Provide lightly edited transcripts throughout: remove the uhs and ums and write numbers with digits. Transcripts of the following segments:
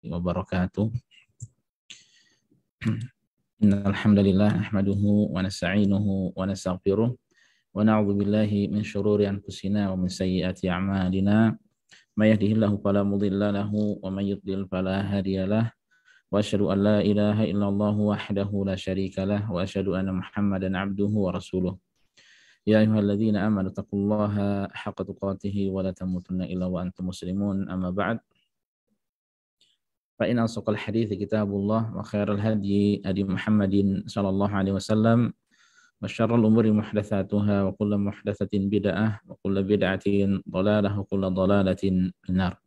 wabarakatuh. Innal hamdalillah nahmaduhu wa nasta'inuhu wa nastaghfiruh wa na'udzu billahi min shururi anfusina wa min sayyiati a'malina. May yahdihillahu fala mudilla lahu wa may yudlil fala hadiyalah. Wa asyhadu an la ilaha illallah wahdahu la syarika lah wa asyhadu anna Muhammadan abduhu wa rasuluh. Ya ayyuhalladzina amanu taqullaha haqqa tuqatih wa la tamutunna illa wa antum muslimun. Amma ba'd. Fa inna asqal hadits kitabullah wa khairal hadi hadi Muhammadin sallallahu alaihi wasallam wa syarrul umuri muhdatsatuha wa kullu muhdatsatin bid'ah wa kullu bid'atin dhalalah wa kullu dhalalatin finnar.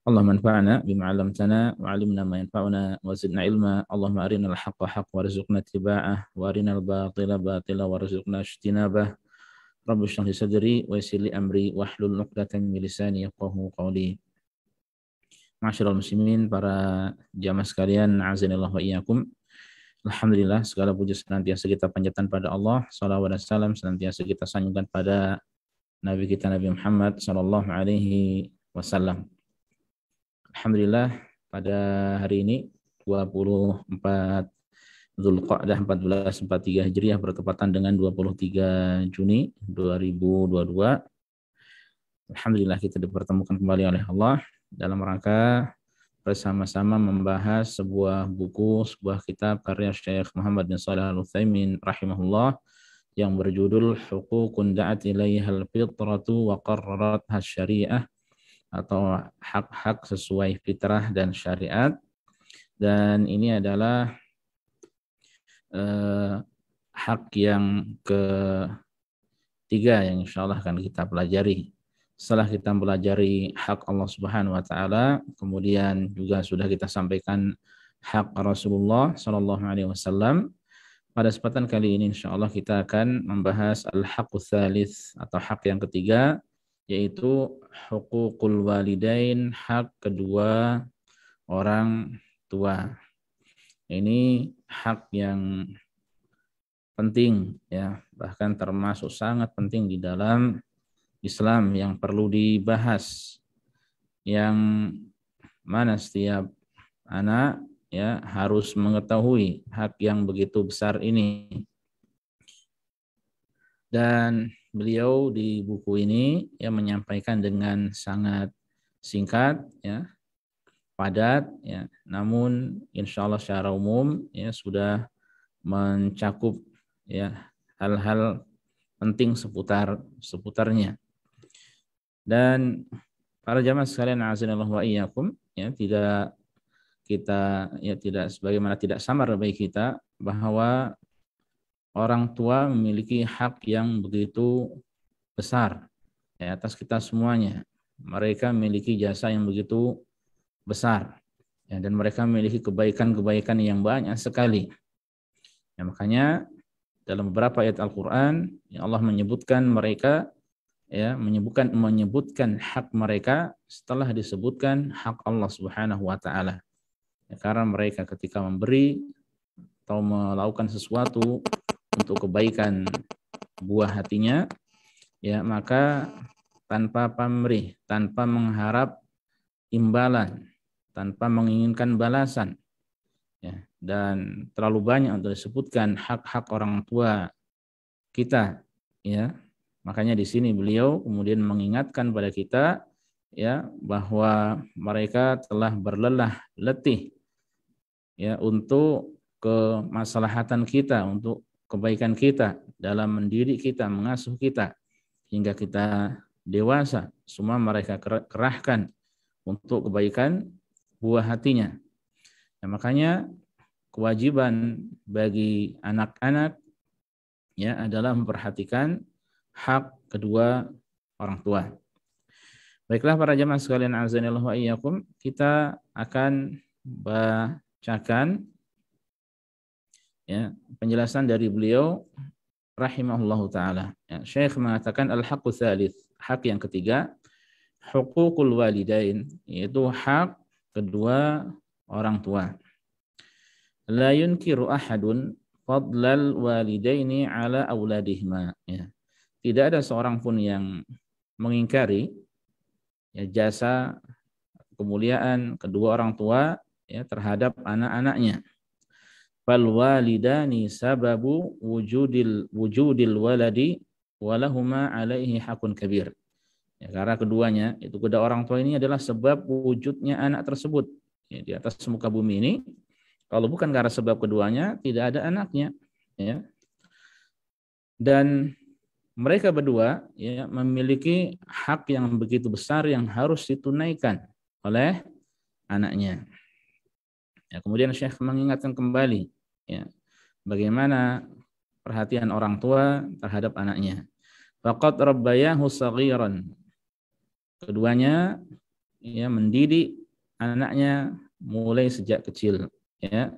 Allahumma anfa'na bima 'allamtana wa 'allimna ma yanfa'una wa zidna ilma. Allahumma arinal haqqa haqqan warzuqna ittiba'ah wa arinal batila batila warzuqna ijtinabah. Rabbi shrah li sadri wa yassir li amri wahlul 'uqdatam min lisani yafqahu qawli. Masyarul muslimin, para jamaah sekalian, azanillah wa iyyakum. Alhamdulillah, segala puji senantiasa kita panjatkan pada Allah. Salawat dan salam senantiasa kita sanjungkan pada Nabi kita Nabi Muhammad sallallahu alaihi wasallam. Alhamdulillah, pada hari ini 24 Dzulqa'dah 1443 Hijriah bertepatan dengan 23 Juni 2022. Alhamdulillah kita dipertemukan kembali oleh Allah dalam rangka bersama-sama membahas sebuah buku, sebuah kitab karya Syekh Muhammad bin Shalih Al-Utsaimin rahimahullah yang berjudul Huququn da'at ilaihal fitratu wa qarraratha syariah, atau hak-hak sesuai fitrah dan syariat. Dan ini adalah hak yang ketiga yang insyaallah akan kita pelajari. Setelah kita pelajari hak Allah Subhanahu wa taala, kemudian juga sudah kita sampaikan hak Rasulullah sallallahu alaihi wasallam. Pada kesempatan kali ini insyaallah kita akan membahas al-haqqus tsalits, atau hak yang ketiga, yaitu huququl walidain, hak kedua orang tua. Ini hak yang penting ya, bahkan termasuk sangat penting di dalam Islam yang perlu dibahas, yang mana setiap anak ya harus mengetahui hak yang begitu besar ini. Dan beliau di buku ini ya menyampaikan dengan sangat singkat ya, padat ya, namun insyaallah secara umum ya sudah mencakup ya hal-hal penting seputarnya. Dan para jamaah sekalian azanillahu wa iyyakum, ya tidak sebagaimana tidak samar bagi kita bahwa orang tua memiliki hak yang begitu besar ya, atas kita semuanya. Mereka memiliki jasa yang begitu besar ya, dan mereka memiliki kebaikan-kebaikan yang banyak sekali. Ya, makanya dalam beberapa ayat Al-Qur'an ya Allah menyebutkan mereka ya, menyebutkan hak mereka setelah disebutkan hak Allah Subhanahu wa taala. Ya, karena mereka ketika memberi atau melakukan sesuatu untuk kebaikan buah hatinya ya, maka tanpa pamrih, tanpa mengharap imbalan, tanpa menginginkan balasan ya, dan terlalu banyak untuk disebutkan hak-hak orang tua kita ya. Makanya di sini beliau kemudian mengingatkan pada kita ya bahwa mereka telah berlelah letih ya untuk kemaslahatan kita, untuk kebaikan kita, dalam mendidik kita, mengasuh kita hingga kita dewasa. Semua mereka kerahkan untuk kebaikan buah hatinya. Nah, makanya kewajiban bagi anak-anak ya adalah memperhatikan hak kedua orang tua. Baiklah para jamaah sekalian azanillahu wa iyyakum, kita akan bacakan ya penjelasan dari beliau rahimahullahu taala. Ya, Syekh mengatakan al-haqqus tsalits, hak yang ketiga, huququl walidain, yaitu hak kedua orang tua. La yunkiru ahadun fadlal walidaini ala auladihima ya. Tidak ada seorang pun yang mengingkari ya, jasa kemuliaan kedua orang tua ya terhadap anak-anaknya. Fal walidani sababu wujudil waladi walahuma alaihi hakun kabir. Ya, karena keduanya itu kedua orang tua ini adalah sebab wujudnya anak tersebut ya, di atas muka bumi ini. Kalau bukan karena sebab keduanya tidak ada anaknya ya. Dan mereka berdua ya memiliki hak yang begitu besar yang harus ditunaikan oleh anaknya. Ya, kemudian Syekh mengingatkan kembali ya, bagaimana perhatian orang tua terhadap anaknya. Faqad rabbayahu saghiran. Keduanya ya mendidik anaknya mulai sejak kecil ya.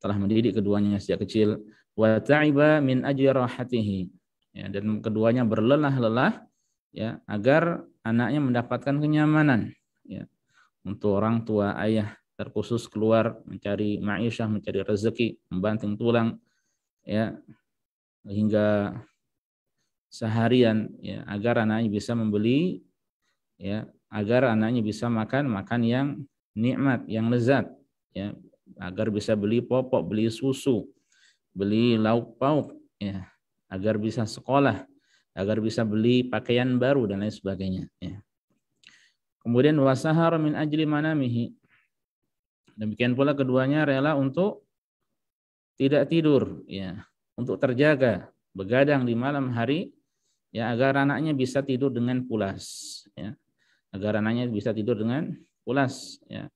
Telah mendidik keduanya sejak kecil. Wa ta'iba min ajli rahatihi. Ya, dan keduanya berlelah-lelah ya agar anaknya mendapatkan kenyamanan ya. Untuk orang tua ayah terkhusus keluar mencari ma'isyah, mencari rezeki, membanting tulang ya hingga seharian ya agar anaknya bisa membeli ya agar anaknya bisa makan yang nikmat, yang lezat ya, agar bisa beli popok, beli susu, beli lauk pauk ya, agar bisa sekolah, agar bisa beli pakaian baru dan lain sebagainya ya. Kemudian wasahara min ajli manamihi. Demikian pula keduanya rela untuk tidak tidur ya, untuk terjaga, begadang di malam hari ya agar anaknya bisa tidur dengan pulas ya. Agar anaknya bisa tidur dengan pulas ya.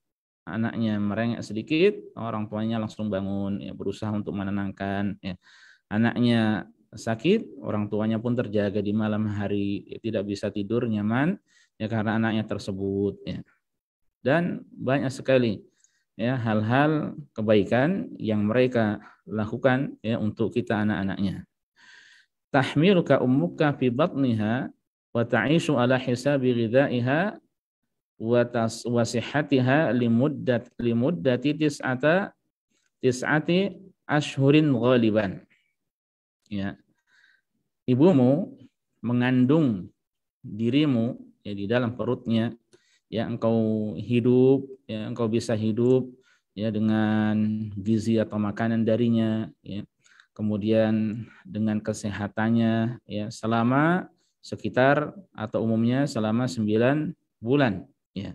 Anaknya merengek sedikit, orang tuanya langsung bangun ya, berusaha untuk menenangkan ya. Anaknya sakit, orang tuanya pun terjaga di malam hari ya, tidak bisa tidur nyaman ya karena anaknya tersebut ya. Dan banyak sekali ya hal-hal kebaikan yang mereka lakukan ya untuk kita anak-anaknya. Tahmiluka ummuka fi batniha wa ta'ishu ala hisabi ghidha'iha wa sihhatiha limuddati tis'ati ashhurin ghaliban. Ya. Ibumu mengandung dirimu ya di dalam perutnya ya, engkau hidup ya, engkau bisa hidup ya dengan gizi atau makanan darinya ya. Kemudian dengan kesehatannya ya selama sekitar atau umumnya selama 9 bulan ya.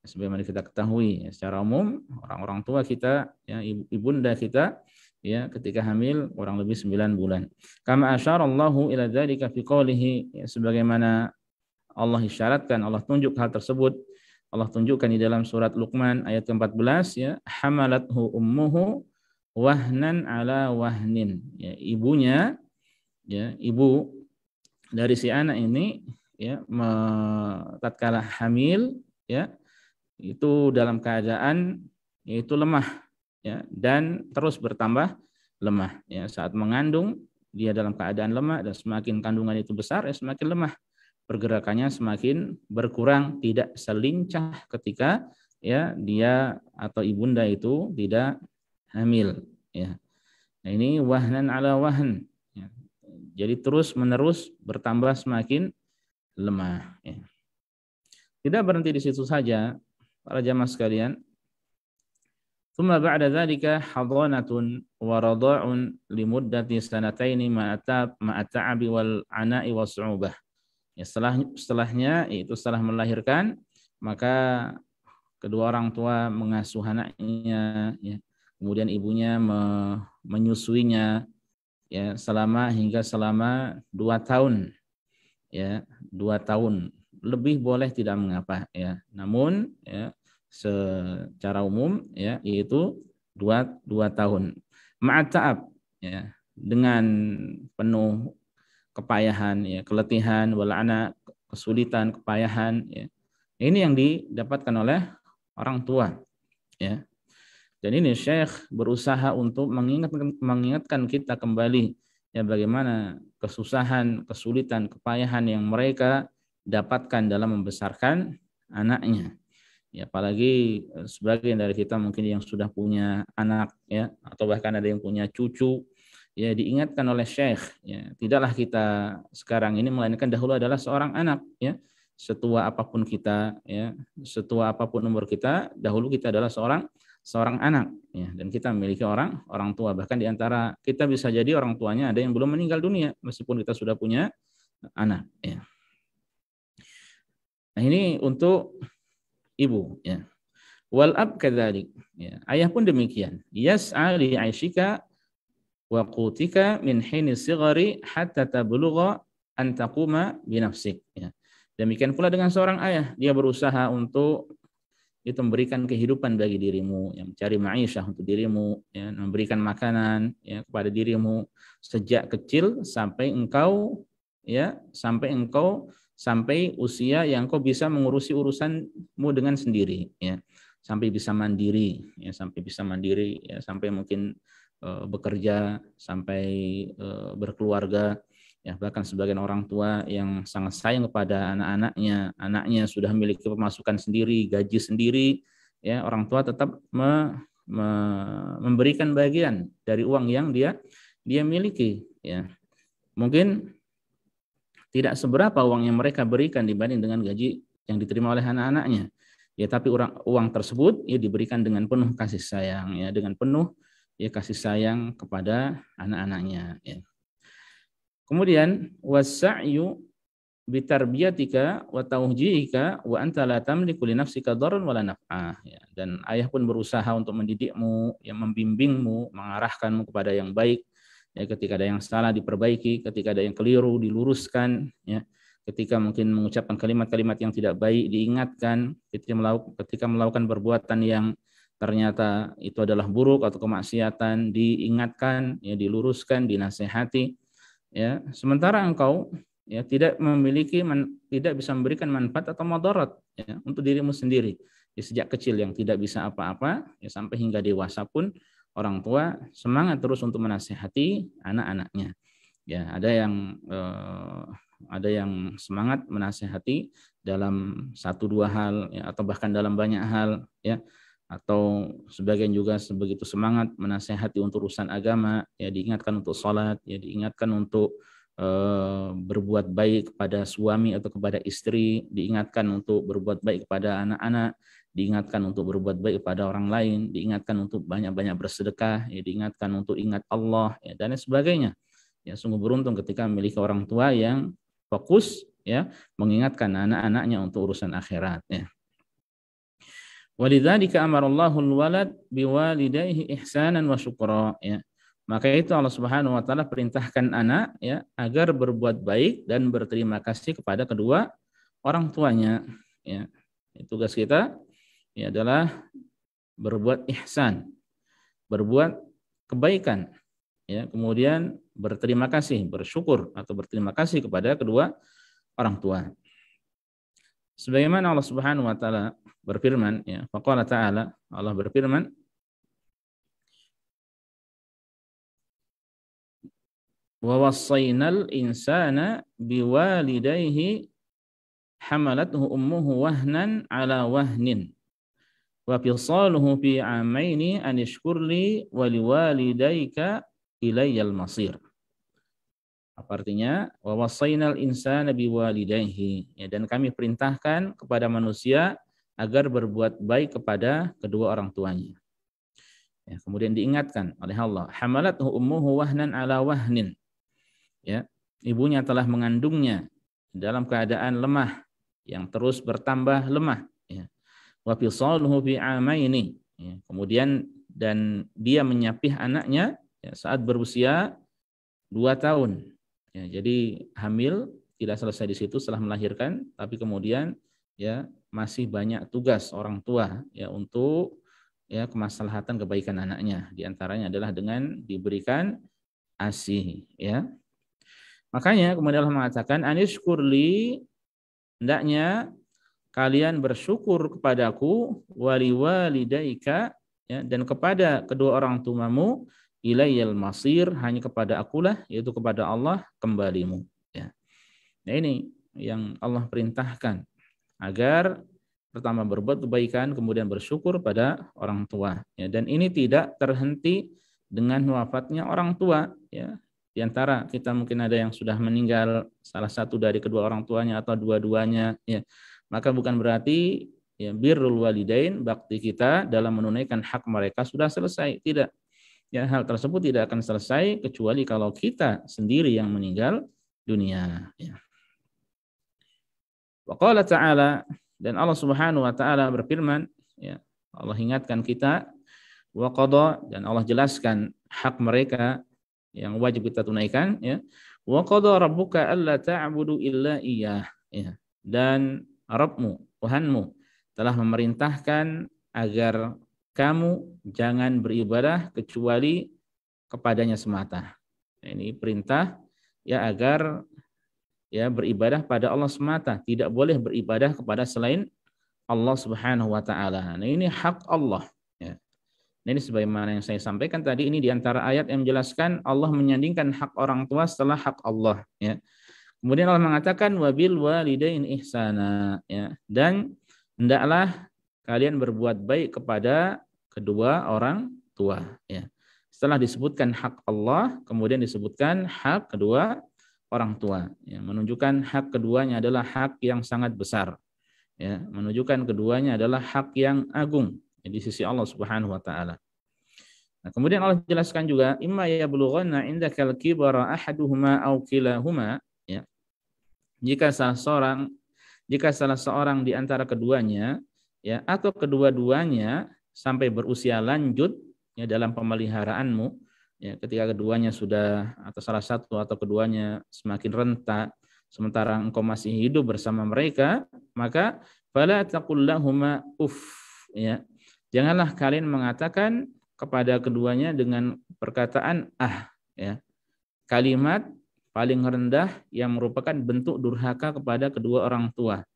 Sebagaimana kita ketahui ya, secara umum orang-orang tua kita ya, ibunda kita ya ketika hamil kurang lebih 9 bulan. Kama asyarallahu ila dzalika fi qoulihi ya, sebagaimana Allah isyaratkan, Allah tunjuk hal tersebut. Allah tunjukkan di dalam surat Luqman ayat ke-14 ya, hamalathu ummuhu wahnan ala wahnin. Ya, ibunya ya, ibu dari si anak ini ya tatkala hamil ya, itu dalam keadaan yaitu lemah ya, dan terus bertambah lemah ya. Saat mengandung dia dalam keadaan lemah, dan semakin kandungan itu besar ya semakin lemah, pergerakannya semakin berkurang, tidak selincah ketika ya dia atau ibunda itu tidak hamil ya. Nah, ini wahnan ala wahn ya. Jadi terus menerus bertambah semakin lemah ya. Tidak berhenti di situ saja para jamaah sekalian. Tsumma ba'da dzalika hadanatun wa radha'un limuddati sanataini ma'ata'abi wal 'ana'i was'ubah. Ya, setelahnya yaitu setelah melahirkan, maka kedua orang tua mengasuh anaknya ya. Kemudian ibunya menyusuinya ya selama 2 tahun. Ya, 2 tahun. Lebih boleh tidak mengapa ya. Namun ya secara umum ya yaitu 2 tahun. Ma'ata'ab ya, dengan penuh kepayahan ya, keletihan, wala'ana, kesulitan, kepayahan ya. Ini yang didapatkan oleh orang tua ya. Dan ini Syekh berusaha untuk mengingatkan kita kembali ya bagaimana kesusahan, kesulitan, kepayahan yang mereka dapatkan dalam membesarkan anaknya. Ya, apalagi sebagian dari kita mungkin yang sudah punya anak ya, atau bahkan ada yang punya cucu ya, diingatkan oleh Syekh ya, tidaklah kita sekarang ini melainkan dahulu adalah seorang anak ya. setua apapun kita, ya, setua apapun umur kita, dahulu kita adalah seorang anak, ya, dan kita memiliki orang tua. Bahkan di antara kita bisa jadi orang tuanya ada yang belum meninggal dunia meskipun kita sudah punya anak, ya. Nah, ini untuk ibu, ya. Wal ab kadzalik, ya. Ayah pun demikian. Yas'a li 'aishika wa qutika min hini sighari hatta tablugha an taquma bi nafsik, ya. Demikian pula dengan seorang ayah, dia berusaha untuk itu memberikan kehidupan bagi dirimu, yang mencari ma'isyah untuk dirimu, ya, memberikan makanan, ya, kepada dirimu sejak kecil sampai engkau, ya, sampai usia yang kau bisa mengurusi urusanmu dengan sendiri, ya. Sampai bisa mandiri, ya, sampai mungkin bekerja, sampai berkeluarga, ya. Bahkan sebagian orang tua yang sangat sayang kepada anaknya sudah memiliki pemasukan sendiri, gaji sendiri, ya, orang tua tetap memberikan bagian dari uang yang dia miliki, ya. Mungkin tidak seberapa uang yang mereka berikan dibanding dengan gaji yang diterima oleh anak-anaknya. Ya, tapi uang tersebut ya diberikan dengan penuh kasih sayang, ya, dengan penuh ya kasih sayang kepada anak-anaknya, ya. Kemudian wasa'yu bitarbiyatika wa tauhjika wa anta la tamliku li nafsika dharran wala naf'ah, ya. Dan ayah pun berusaha untuk mendidikmu, yang membimbingmu, mengarahkanmu kepada yang baik, ya, ketika ada yang salah diperbaiki, ketika ada yang keliru diluruskan, ya. Ketika mungkin mengucapkan kalimat-kalimat yang tidak baik diingatkan, ketika melakukan perbuatan yang ternyata itu adalah buruk atau kemaksiatan diingatkan, ya, diluruskan, dinasehati, ya. Sementara engkau ya tidak bisa memberikan manfaat atau madarat, ya, untuk dirimu sendiri. Ya, sejak kecil yang tidak bisa apa-apa, ya, sampai hingga dewasa pun orang tua semangat terus untuk menasehati anak-anaknya. Ya, ada yang semangat menasehati dalam 1-2 hal, ya, atau bahkan dalam banyak hal, ya. Atau sebagian juga sebegitu semangat menasehati untuk urusan agama, ya, diingatkan untuk sholat, ya, diingatkan untuk berbuat baik kepada suami atau kepada istri, diingatkan untuk berbuat baik kepada anak-anak, diingatkan untuk berbuat baik kepada orang lain, diingatkan untuk banyak-banyak bersedekah, ya, diingatkan untuk ingat Allah, ya, dan sebagainya. Ya, sungguh beruntung ketika memiliki orang tua yang fokus, ya, mengingatkan anak-anaknya untuk urusan akhirat, ya. Walidzalika amarallahu al-walad biwalidayhi ihsanan wa syukra, ya. Maka itu Allah Subhanahu wa taala perintahkan anak, ya, agar berbuat baik dan berterima kasih kepada kedua orang tuanya, ya. Tugas kita ya adalah berbuat ihsan, berbuat kebaikan, ya, kemudian berterima kasih, bersyukur atau berterima kasih kepada kedua orang tua. Sebagaimana Allah Subhanahu wa taala berfirman, ya, faqala ta'ala, Allah berfirman, wa wassaynal insana biwalidayhi hamalathu ummuhu wahnan ala wahnin wa fisaluhu fi amaini an ishkurli wa liwalidayka ilayyal masir. Apa artinya? Wa wassaynal insana biwalidayhi, ya, dan kami perintahkan kepada manusia agar berbuat baik kepada kedua orang tuanya. Ya, kemudian diingatkan oleh Allah, hamalathu ummuhu wahnan ala wahnin. Ya, ibunya telah mengandungnya dalam keadaan lemah yang terus bertambah lemah, ya. Wa fisaluhu fi amaini, ya. Kemudian dan dia menyapih anaknya, ya, saat berusia 2 tahun. Ya, jadi hamil tidak selesai di situ setelah melahirkan, tapi kemudian ya masih banyak tugas orang tua, ya, untuk ya kemaslahatan kebaikan anaknya. Di antaranya adalah dengan diberikan ASI, ya. Makanya kemudian Allah mengatakan anishkurli, hendaknya kalian bersyukur kepadaku, wali walidaika, ya, dan kepada kedua orang tuamu, ilayyal masir, hanya kepada akulah, yaitu kepada Allah kembalimu, ya. Nah, ini yang Allah perintahkan, agar pertama berbuat kebaikan, kemudian bersyukur pada orang tua, ya. Dan ini tidak terhenti dengan wafatnya orang tua, ya. di antara kita mungkin ada yang sudah meninggal salah satu dari kedua orang tuanya atau dua-duanya, ya, maka bukan berarti ya birrul walidain, bakti kita dalam menunaikan hak mereka sudah selesai. Tidak. Ya, hal tersebut tidak akan selesai kecuali kalau kita sendiri yang meninggal dunia. Ya. Wa qala ta'ala, dan Allah Subhanahu wa taala berfirman, ya, Allah ingatkan kita, wa qada, dan Allah jelaskan hak mereka yang wajib kita tunaikan, ya. Wa qada rabbuka alla ta'budu illa iyyah, ya. Dan Rabbmu, Tuhanmu telah memerintahkan agar kamu jangan beribadah kecuali kepadanya semata. Ini perintah ya agar ya beribadah pada Allah semata, tidak boleh beribadah kepada selain Allah Subhanahu wa taala. Nah, ini hak Allah, ya. Nah, ini sebagaimana yang saya sampaikan tadi, ini di antara ayat yang menjelaskan Allah menyandingkan hak orang tua setelah hak Allah, ya. Kemudian Allah mengatakan wabil walidain ihsana, ya. Dan hendaklah kalian berbuat baik kepada kedua orang tua, ya. Setelah disebutkan hak Allah, kemudian disebutkan hak kedua orang tua, ya. Menunjukkan hak keduanya adalah hak yang sangat besar, ya. Menunjukkan keduanya adalah hak yang agung, ya, di sisi Allah Subhanahu wa taala. Nah, kemudian Allah jelaskan juga imma yablughanna indakal kibara ahaduhuma aw kilahuma, ya. Jika salah seorang di antara keduanya, ya, atau kedua-duanya sampai berusia lanjut, ya, dalam pemeliharaanmu, ya, ketika keduanya sudah atau salah satu atau keduanya semakin renta sementara engkau masih hidup bersama mereka, maka fala taqul lahuma uff, ya. Janganlah kalian mengatakan kepada keduanya dengan perkataan ya. Kalimat paling rendah yang merupakan bentuk durhaka kepada kedua orang tua.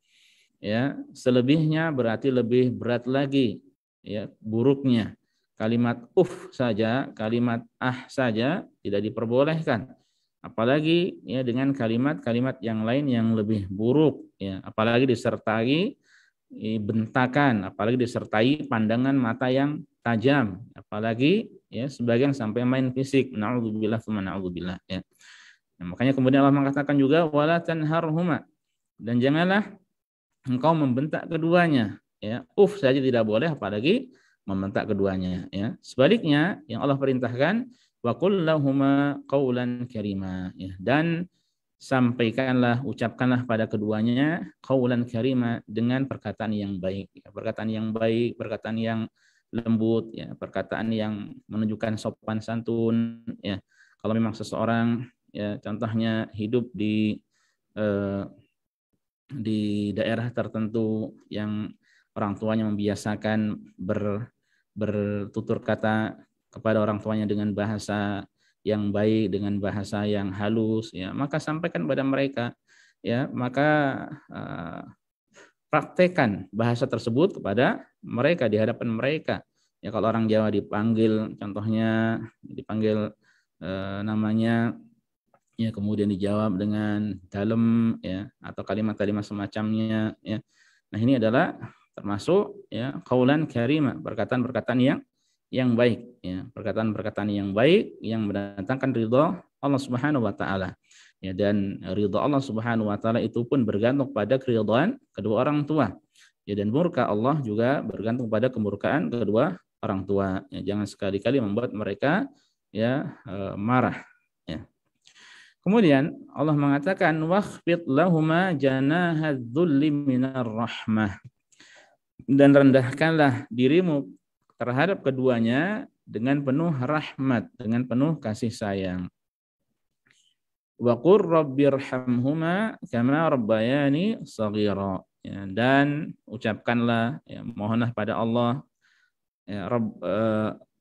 Ya, selebihnya berarti lebih berat lagi, ya, buruknya. Kalimat saja, kalimat saja tidak diperbolehkan. Apalagi ya dengan kalimat-kalimat yang lain yang lebih buruk, ya, apalagi disertai bentakan, apalagi disertai pandangan mata yang tajam, apalagi ya sebagian sampai main fisik. Na'udzubillah tsumma na'udzubillah, ya. Nah, makanya kemudian Allah mengatakan juga wala tanharhuma, dan janganlah engkau membentak keduanya, ya. Saja tidak boleh, apalagi membentak keduanya, ya. Sebaliknya yang Allah perintahkan wa qul lahuma qaulan karima, ya. Dan sampaikanlah, ucapkanlah pada keduanya qaulan karima, dengan perkataan yang baik, ya. Perkataan yang baik, perkataan yang lembut, ya, perkataan yang menunjukkan sopan santun, ya. Kalau memang seseorang, ya, contohnya hidup di daerah tertentu yang orang tuanya membiasakan bertutur kata kepada orang tuanya dengan bahasa yang baik, dengan bahasa yang halus, ya, maka sampaikan pada mereka, ya, maka praktekan bahasa tersebut kepada mereka, di hadapan mereka. Ya, kalau orang Jawa dipanggil, contohnya dipanggil namanya, ya, kemudian dijawab dengan dalam, ya, atau kalimat-kalimat semacamnya, ya. Nah, ini adalah termasuk, ya, qaulan karima, perkataan-perkataan yang baik, ya, perkataan-perkataan yang baik yang mendatangkan ridha Allah Subhanahu wa taala. Ya, dan ridha Allah Subhanahu wa taala itu pun bergantung pada keridhaan kedua orang tua. Ya, dan murka Allah juga bergantung pada kemurkaan kedua orang tua. Ya, jangan sekali-kali membuat mereka, ya, marah, ya. Kemudian Allah mengatakan wakhfid lahuma janahadzulli minar rahmah, dan rendahkanlah dirimu terhadap keduanya dengan penuh rahmat, dengan penuh kasih sayang. Wa qur rabbirhamhuma kama rabbayani shaghira, ya, dan ucapkanlah, ya, mohonlah pada Allah, ya,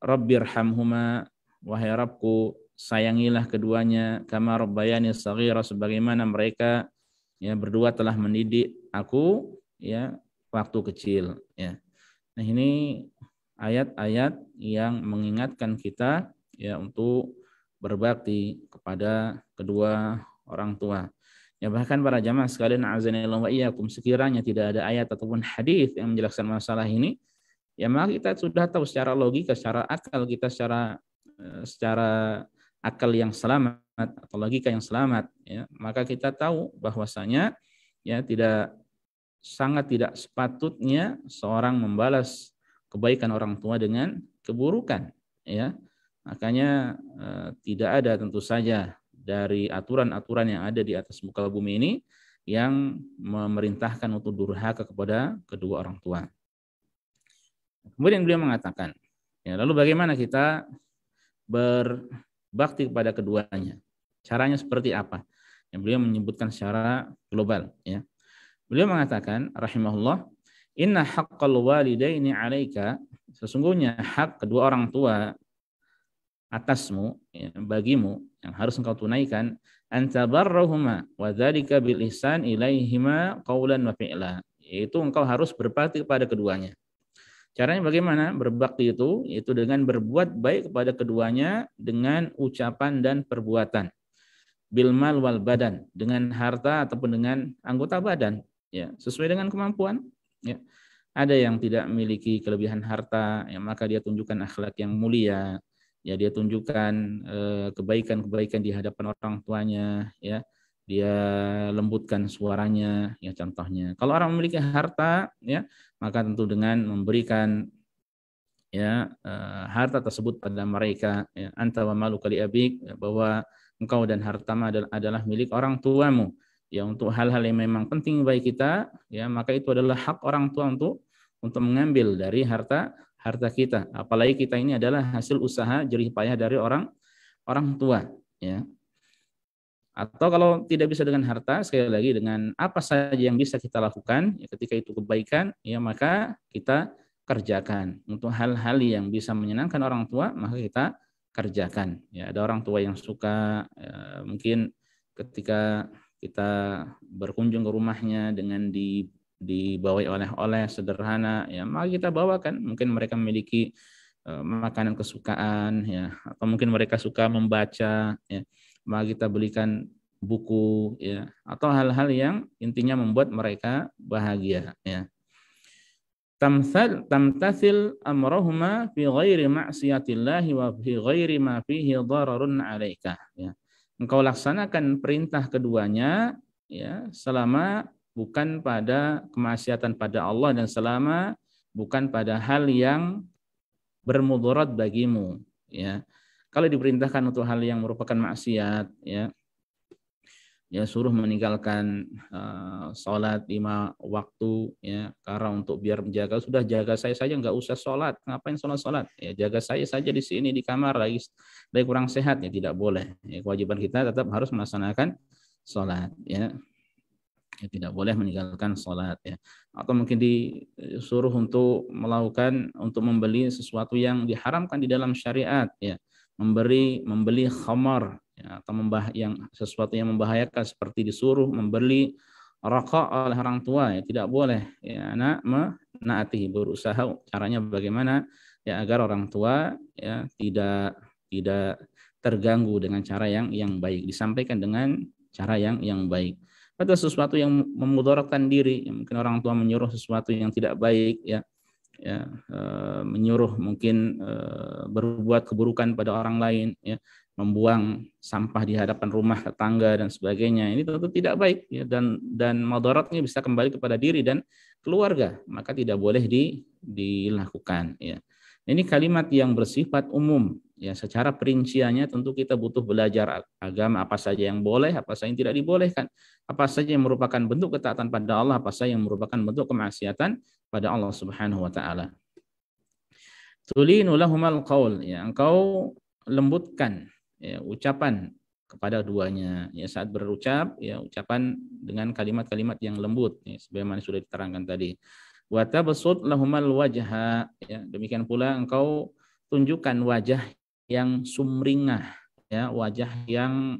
rabbirhamhuma, wahai Rabbku, sayangilah keduanya, kama rabbayani shaghira, sebagaimana mereka, ya, berdua telah mendidik aku, ya, waktu kecil, ya. Nah, ini ayat-ayat yang mengingatkan kita, ya, untuk berbakti kepada kedua orang tua. Ya, bahkan para jamaah sekalian azanillahu wa iyyakum, sekiranya tidak ada ayat ataupun hadis yang menjelaskan masalah ini, ya, maka kita sudah tahu secara logika, secara akal kita, secara akal yang selamat atau logika yang selamat, ya, maka kita tahu bahwasanya ya sangat tidak sepatutnya seorang membalas kebaikan orang tua dengan keburukan, ya. Makanya tidak ada tentu saja dari aturan-aturan yang ada di atas muka bumi ini yang memerintahkan untuk durhaka kepada kedua orang tua. Kemudian beliau mengatakan, ya, lalu bagaimana kita berbakti kepada keduanya? Caranya seperti apa? Yang beliau menyebutkan secara global, ya. Beliau mengatakan rahimahullah, inna haqqal walidaini 'alaika, sesungguhnya hak kedua orang tua atasmu, ya, bagimu yang harus engkau tunaikan, antabarrahuma wa dzalika bil ihsan ilaihima qaulan wa fi'la, yaitu engkau harus berbakti kepada keduanya. Caranya bagaimana? Berbakti itu yaitu dengan berbuat baik kepada keduanya dengan ucapan dan perbuatan. Bil mal wal badan, dengan harta ataupun dengan anggota badan, ya, sesuai dengan kemampuan, ya. Ada yang tidak memiliki kelebihan harta, ya, maka dia tunjukkan akhlak yang mulia, ya, dia tunjukkan kebaikan-kebaikan di hadapan orang tuanya, ya. Dia lembutkan suaranya, ya, contohnya. Kalau orang memiliki harta, ya, maka tentu dengan memberikan, ya, harta tersebut pada mereka, ya, anta wa maluka li abik, ya, bahwa engkau dan hartamu adalah milik orang tuamu, ya, untuk hal-hal yang memang penting bagi kita, ya, maka itu adalah hak orang tua untuk mengambil dari harta kita, apalagi kita ini adalah hasil usaha jerih payah dari orang tua, ya. Atau kalau tidak bisa dengan harta, sekali lagi dengan apa saja yang bisa kita lakukan, ya, ketika itu kebaikan, ya, maka kita kerjakan. Untuk hal-hal yang bisa menyenangkan orang tua, maka kita kerjakan. Ya, ada orang tua yang suka, ya, mungkin ketika kita berkunjung ke rumahnya dengan dibawa oleh-oleh sederhana, ya, maka kita bawakan. Mungkin mereka memiliki makanan kesukaan, ya, atau mungkin mereka suka membaca, ya, maka kita belikan buku, ya, atau hal-hal yang intinya membuat mereka bahagia, ya. Tamtasil amrahuma fi ghairi ma'siyatillahi wa fi ghairi ma fihi dararun 'alaika, ya. Engkau laksanakan perintah keduanya, ya, selama bukan pada kemaksiatan pada Allah dan selama bukan pada hal yang bermudarat bagimu, ya. Kalau diperintahkan untuk hal yang merupakan maksiat, ya, suruh meninggalkan sholat 5 waktu, ya, karena untuk biar menjaga, sudah jaga saya saja nggak usah sholat, ngapain sholat, ya, jaga saya saja di sini di kamar lagi kurang sehat, ya, tidak boleh, ya, kewajiban kita tetap harus melaksanakan sholat, ya. Ya, tidak boleh meninggalkan sholat, ya. Atau mungkin disuruh untuk membeli sesuatu yang diharamkan di dalam syariat, ya, membeli khamar, ya, atau sesuatu yang membahayakan, seperti disuruh membeli rokok oleh orang tua, ya, tidak boleh, ya, anak menaati, berusaha caranya bagaimana, ya, agar orang tua, ya, tidak terganggu dengan cara yang baik, disampaikan dengan cara yang baik. Atau sesuatu yang memudaratkan diri, mungkin orang tua menyuruh sesuatu yang tidak baik, ya, menyuruh mungkin berbuat keburukan pada orang lain, ya, membuang sampah di hadapan rumah tetangga dan sebagainya. Ini tentu tidak baik, ya, dan mudaratnya bisa kembali kepada diri dan keluarga, maka tidak boleh dilakukan, ya. Ini kalimat yang bersifat umum, ya, secara perinciannya tentu kita butuh belajar agama, apa saja yang boleh, apa saja yang tidak dibolehkan, apa saja yang merupakan bentuk ketaatan pada Allah, apa saja yang merupakan bentuk kemaksiatan pada Allah Subhanahu wa taala. Tulinu lahumal qaul, ya, engkau lembutkan, ya, ucapan kepada duanya, ya, saat berucap, ya, ucapan dengan kalimat-kalimat yang lembut, ya, sebagaimana sudah diterangkan tadi. Wa tabsut lahumal wajha, ya, demikian pula engkau tunjukkan wajah yang sumringah, ya, wajah yang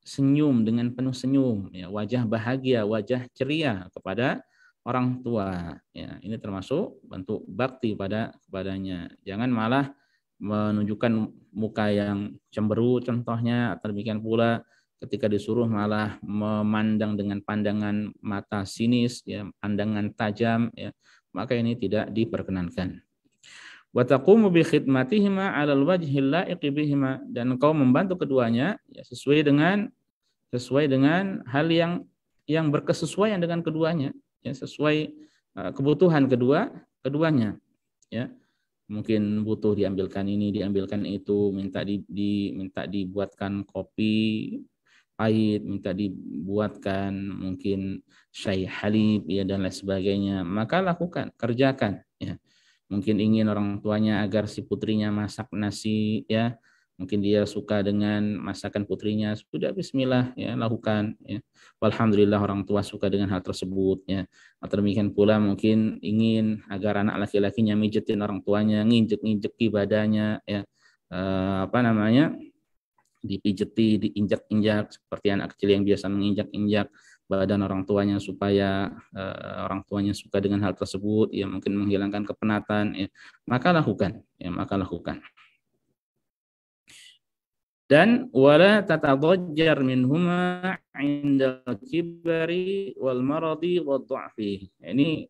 senyum dengan penuh senyum, ya, wajah bahagia, wajah ceria kepada orang tua, ya. Ini termasuk bentuk bakti kepadanya. Jangan malah menunjukkan muka yang cemberut contohnya, atau demikian pula ketika disuruh malah memandang dengan pandangan mata sinis, ya, pandangan tajam, ya, maka ini tidak diperkenankan. Wa taqumu bi khidmatihima 'alal wajhil la'iqi bihima, dan engkau membantu keduanya ya, sesuai dengan hal yang berkesesuaian dengan keduanya ya, sesuai kebutuhan keduanya ya. Mungkin butuh diambilkan ini, diambilkan itu, minta dibuatkan kopi pahit, minta dibuatkan mungkin syai halib ya dan lain sebagainya, maka lakukan, kerjakan ya. Mungkin ingin orang tuanya agar si putrinya masak nasi ya, mungkin dia suka dengan masakan putrinya, sudah bismillah ya, lakukan ya. Alhamdulillah orang tua suka dengan hal tersebut ya. Atau demikian pula mungkin ingin agar anak laki-lakinya mijetin orang tuanya, nginjek-nginjeki badannya ya, dipijeti, diinjak-injak seperti anak kecil yang biasa menginjak-injak badan orang tuanya supaya orang tuanya suka dengan hal tersebut ya, mungkin menghilangkan kepenatan ya, maka lakukan. Dan wala tatadajjar minhuma 'inda kibari wal maradi wad dha'fi. Ini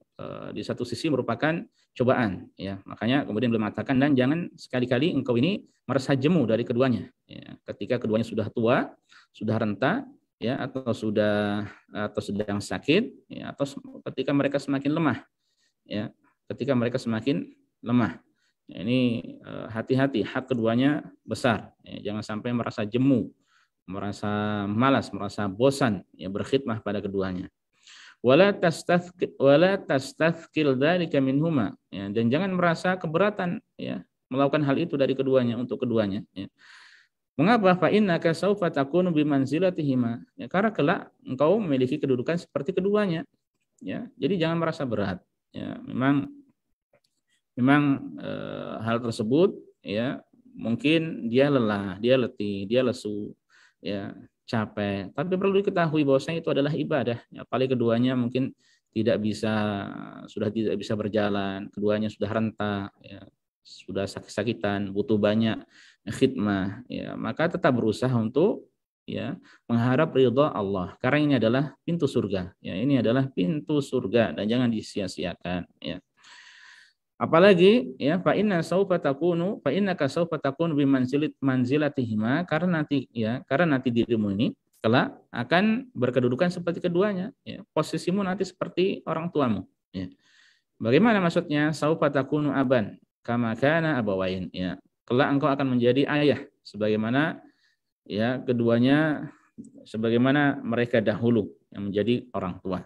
di satu sisi merupakan cobaan ya. Makanya kemudian beliau mengatakan, dan jangan sekali-kali engkau ini merasa jemu dari keduanya ya. Ketika keduanya sudah tua, sudah renta ya, atau sedang sakit ya, atau ketika mereka semakin lemah ya. Ya, ini hati-hati, hak keduanya besar ya, jangan sampai merasa jemu, merasa malas, merasa bosan ya berkhidmah pada keduanya. Wala tastathqil dzalika minhuma ya, dan jangan merasa keberatan ya melakukan hal itu dari keduanya, untuk keduanya ya. Mengapa? Fa innaka saufa takunu bimanzilatihima ya, karena kelak engkau memiliki kedudukan seperti keduanya ya. Jadi jangan merasa berat ya. Memang hal tersebut ya, mungkin dia lelah, dia letih, dia lesu ya, capek, tapi perlu diketahui bahwasanya itu adalah ibadah ya. Paling keduanya mungkin sudah tidak bisa berjalan, keduanya sudah renta ya, sudah sakit-sakitan, butuh banyak khidmah ya, maka tetap berusaha untuk ya mengharap ridha Allah, karena ini adalah pintu surga ya, ini adalah pintu surga dan jangan disia-siakan ya. Apalagi ya, fa innaka saufa takunu bimanzilatihima, karena nanti dirimu ini kelak akan berkedudukan seperti keduanya ya. Posisimu nanti seperti orang tuamu ya. Bagaimana maksudnya? Saufa takunu aban kama kana abawain ya. Kelak engkau akan menjadi ayah sebagaimana ya keduanya, sebagaimana mereka dahulu yang menjadi orang tua.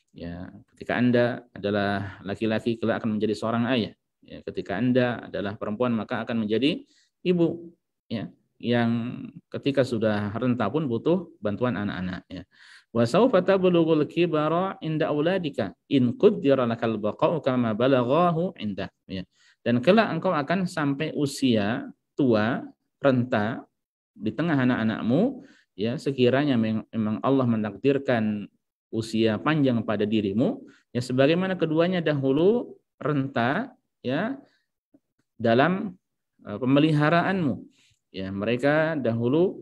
Ya, ketika Anda adalah laki-laki, kelak akan menjadi seorang ayah. Ya, ketika Anda adalah perempuan, maka akan menjadi ibu. Ya, yang ketika sudah renta pun butuh bantuan anak-anak. Ya. Wa saufa tablughul kibara inda auladika in qaddara lakal baqa'u kama balaghahu indak. Ya. Dan kelak engkau akan sampai usia tua, renta di tengah anak-anakmu. Ya, sekiranya memang Allah mentakdirkan usia panjang pada dirimu ya, sebagaimana keduanya dahulu renta ya dalam pemeliharaanmu ya, mereka dahulu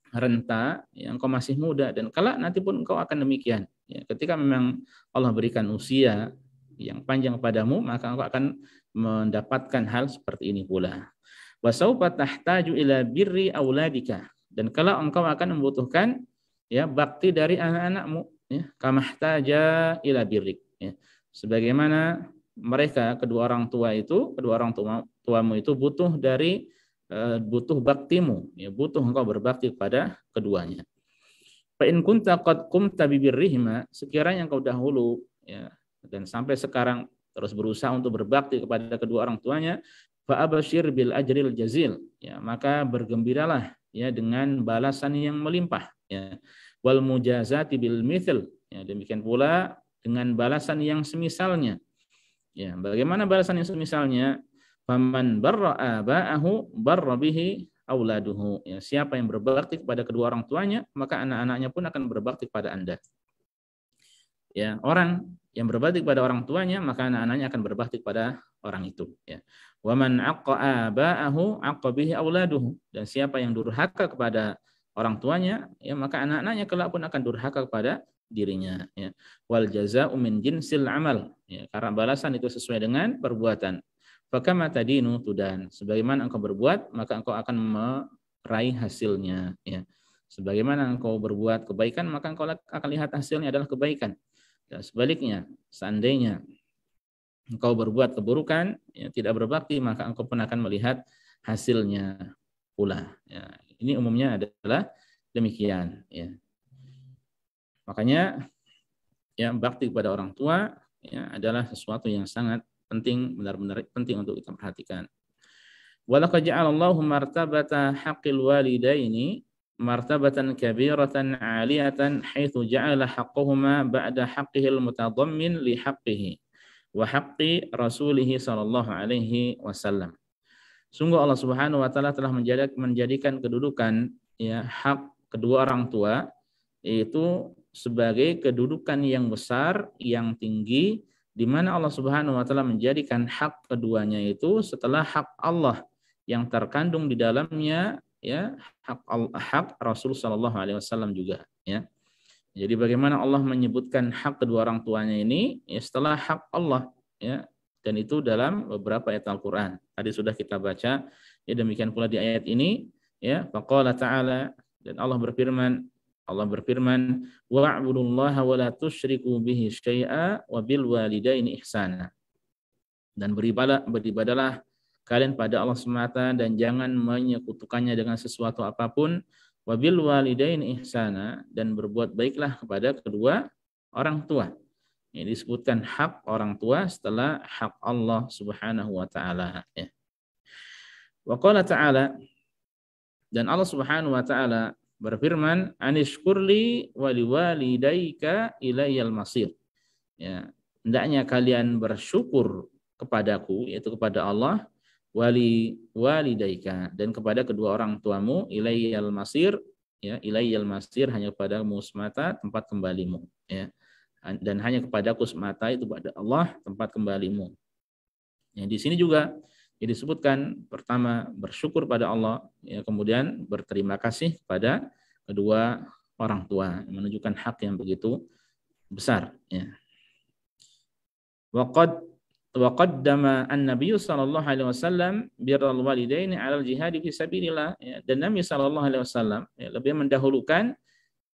renta ya, engkau masih muda, dan kelak nanti pun engkau akan demikian ya, ketika memang Allah berikan usia yang panjang padamu, maka engkau akan mendapatkan hal seperti ini pula. Wa saufa tahtaju ila birri auladika, dan kelak engkau akan membutuhkan ya bakti dari anak-anakmu ya, kamahtaja ila birrik ya, sebagaimana mereka kedua orang tuamu itu butuh baktimu ya, butuh engkau berbakti kepada keduanya. Fa in kunta qad qumta bi birrihima, sekiranya engkau dahulu ya dan sampai sekarang terus berusaha untuk berbakti kepada kedua orang tuanya, fa abashir bil ajril jazil ya, maka bergembiralah ya dengan balasan yang melimpah ya. Wal mujazati bil mithl ya, demikian pula dengan balasan yang semisalnya ya. Bagaimana balasan yang semisalnya? Faman barra aba'ahu barra bihi auladuhu ya, siapa yang berbakti kepada kedua orang tuanya, maka anak-anaknya pun akan berbakti kepada Anda ya. Orang yang berbakti kepada orang tuanya, maka anak-anaknya akan berbakti kepada orang itu ya. Wa man aqqa aba'ahu aqqa bihi auladuhu, dan siapa yang durhaka kepada orang tuanya ya, maka anak-anaknya kelak pun akan durhaka kepada dirinya ya. Wal jazaa'u min jinsil amal ya, karena balasan itu sesuai dengan perbuatan. Fakama tadinu tudan. Sebagaimana engkau berbuat, maka engkau akan meraih hasilnya. Ya. Sebagaimana engkau berbuat kebaikan, maka engkau akan lihat hasilnya adalah kebaikan. Dan sebaliknya, seandainya engkau berbuat keburukan, ya, tidak berbakti, maka engkau pun akan melihat hasilnya pula. Ya. Ini umumnya adalah demikian. Ya. Makanya, ya, bakti kepada orang tua, ya, adalah sesuatu yang sangat penting, benar-benar penting untuk kita perhatikan. Walaqad ja'alallahu martabata haqqil walidaini martabatan kabiratan 'aliyatan haitsu ja'ala haqqahuma ba'da haqqihil mutadammin li haqqihi wa haqqi rasulih sallallahu alaihi wasallam. Sungguh Allah Subhanahu wa taala telah menjadikan kedudukan, ya, hak kedua orang tua yaitu sebagai kedudukan yang besar, yang tinggi, di mana Allah Subhanahu wa taala menjadikan hak keduanya itu setelah hak Allah yang terkandung di dalamnya, ya, hak Rasul sallallahu alaihi wasallam juga, ya. Jadi bagaimana Allah menyebutkan hak kedua orang tuanya ini, ya, setelah hak Allah, ya, dan itu dalam beberapa ayat Al-Qur'an. Tadi sudah kita baca, ya, demikian pula di ayat ini, ya, faqala ta'ala, dan Allah berfirman wa'budullaha wa la tusyriku bihi syai'a wa bil walidaini ihsana. Dan beribadahlah kalian pada Allah semata dan jangan menyekutukannya dengan sesuatu apapun, wa bil walidaini ihsana, dan berbuat baiklah kepada kedua orang tua. Ini disebutkan hak orang tua setelah hak Allah Subhanahu wa taala, ya. Wa qala ta'ala, dan Allah Subhanahu wa taala berfirman, anishkurli waliwalidayka ilayyal masir. Ya, hendaknya kalian bersyukur kepadaku, yaitu kepada Allah, waliwalidayka, dan kepada kedua orang tuamu, ilayyal masir, ya, ilayyal masir, hanya kepadamu semata tempat kembalimu, ya. Dan hanya kepadaku semata, itu kepada Allah tempat kembalimu. Ya, di sini juga ya, disebutkan pertama bersyukur pada Allah, ya, kemudian berterima kasih kepada kedua orang tua, menunjukkan hak yang begitu besar, ya. Waqaddama an-nabiy sallallahu alaihi wasallam birrul walidaini 'alal jihad fi sabilillah, ya, dan Nabi sallallahu alaihi wasallam, ya, lebih mendahulukan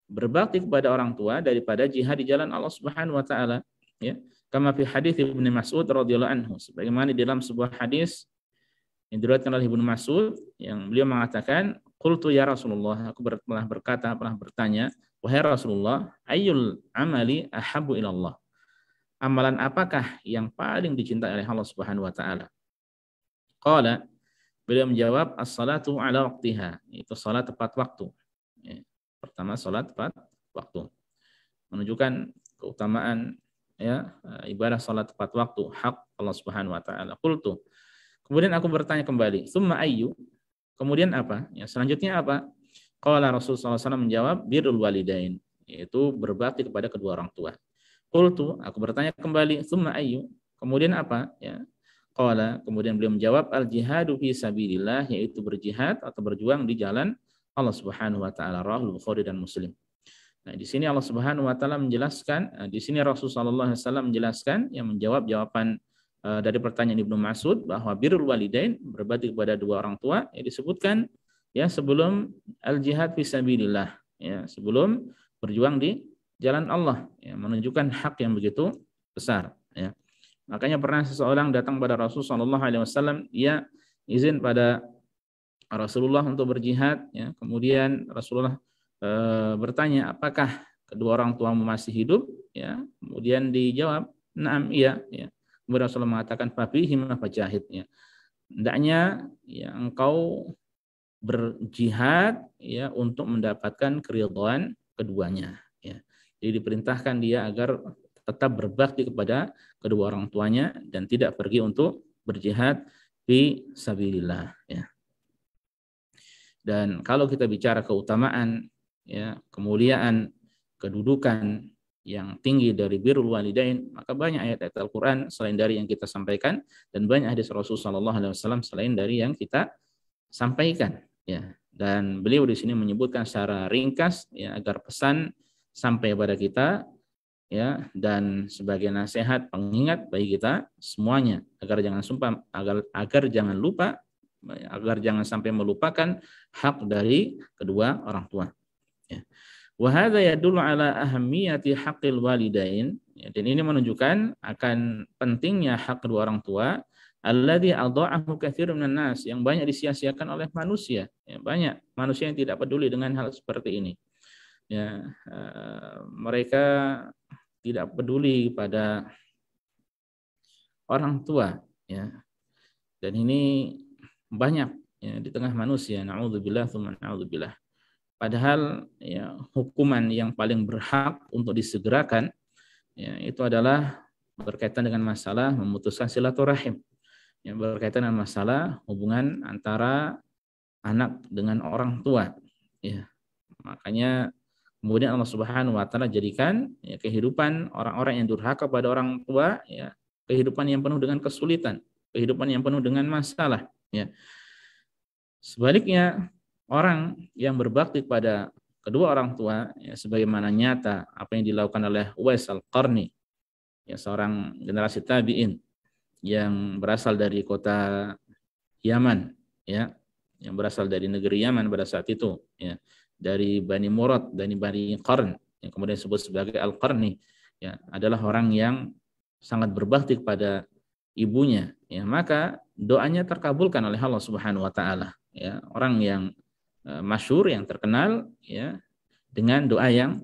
berbakti kepada orang tua daripada jihad di jalan Allah Subhanahu wa taala, ya. Kama fi hadits Ibnu Mas'ud radhiyallahu anhu, sebagaimana di dalam sebuah hadis yang diriwayatkan oleh Ibnu Mas'ud, yang beliau mengatakan, qultu ya Rasulullah, aku pernah bertanya, wahai Rasulullah, ayyul amali ahabbu ila Allah, amalan apakah yang paling dicintai oleh Allah Subhanahu wa taala? Qala, beliau menjawab, as-salatu ala waqtiha, itu salat tepat waktu. Ya. Pertama, salat tepat waktu, menunjukkan keutamaan, ya, ibadah salat tepat waktu, hak Allah Subhanahu wa taala. Qultu, kemudian aku bertanya kembali, summa ayyu, kemudian apa? Ya, selanjutnya apa? Qala Rasulullah SAW menjawab, birrul walidain, yaitu berbakti kepada kedua orang tua. Qultu, aku bertanya kembali, summa ayyu, kemudian apa? Ya. Qala, kemudian beliau menjawab, al jihadu fi sabilillah, yaitu berjihad atau berjuang di jalan Allah Subhanahu wa taala. Rawahu Bukhari dan Muslim. Nah, di sini Allah Subhanahu wa taala menjelaskan, di sini Rasulullah SAW menjelaskan, yang menjawab jawaban dari pertanyaan Ibnu Mas'ud, bahwa birrul walidain, berbakti kepada dua orang tua, yang disebutkan, ya, sebelum al-jihad fi sabilillah, ya, sebelum berjuang di jalan Allah, ya, menunjukkan hak yang begitu besar, ya. Makanya pernah seseorang datang pada Rasulullah SAW, ia izin pada Rasulullah untuk berjihad, ya. Kemudian Rasulullah bertanya, apakah kedua orang tuamu masih hidup? Ya. Kemudian dijawab, na'am, iya, ya. Kemudian Rasulullah mengatakan, fabihim fajahid, ya. Hendaknya, ya, engkau berjihad, ya, untuk mendapatkan keridhaan keduanya, ya. Jadi diperintahkan dia agar tetap berbakti kepada kedua orang tuanya dan tidak pergi untuk berjihad fi sabilillah, ya. Dan kalau kita bicara keutamaan, ya, kemuliaan, kedudukan yang tinggi dari birrul walidain, maka banyak ayat-ayat Al-Qur'an selain dari yang kita sampaikan, dan banyak hadis Rasulullah SAW selain dari yang kita sampaikan, ya. Dan beliau di sini menyebutkan secara ringkas, ya, agar pesan sampai pada kita ya, dan sebagai nasihat pengingat bagi kita semuanya agar jangan jangan sampai melupakan hak dari kedua orang tua, ya. Wa hadza yadullu ala ahammiyati haqqil walidain, ya, dan ini menunjukkan akan pentingnya hak kedua orang tua alladzi adha'ahu katsirun minan nas, yang banyak disia-siakan oleh manusia, ya, banyak manusia yang tidak peduli dengan hal seperti ini, ya. Mereka tidak peduli pada orang tua, ya, dan ini banyak, ya, di tengah manusia. Na'udzubillah tsumma na'udzubillah. Padahal, ya, hukuman yang paling berhak untuk disegerakan, ya, itu adalah berkaitan dengan masalah memutuskan silaturahim, ya, berkaitan dengan masalah hubungan antara anak dengan orang tua, ya. Makanya kemudian Allah Subhanahu wa taala jadikan, ya, kehidupan orang-orang yang durhaka pada orang tua, ya, kehidupan yang penuh dengan kesulitan, kehidupan yang penuh dengan masalah, ya. Sebaliknya, orang yang berbakti pada kedua orang tua, ya, sebagaimana nyata apa yang dilakukan oleh Uwais Al-Qarni, ya, seorang generasi tabi'in yang berasal dari kota Yaman, ya, yang berasal dari negeri Yaman pada saat itu, ya, dari Bani Murad, dari Bani Qarn, yang kemudian disebut sebagai Al-Qarni, ya, adalah orang yang sangat berbakti kepada ibunya, ya, maka doanya terkabulkan oleh Allah Subhanahu wa taala, ya. Orang yang masyhur, yang terkenal, ya, dengan doa yang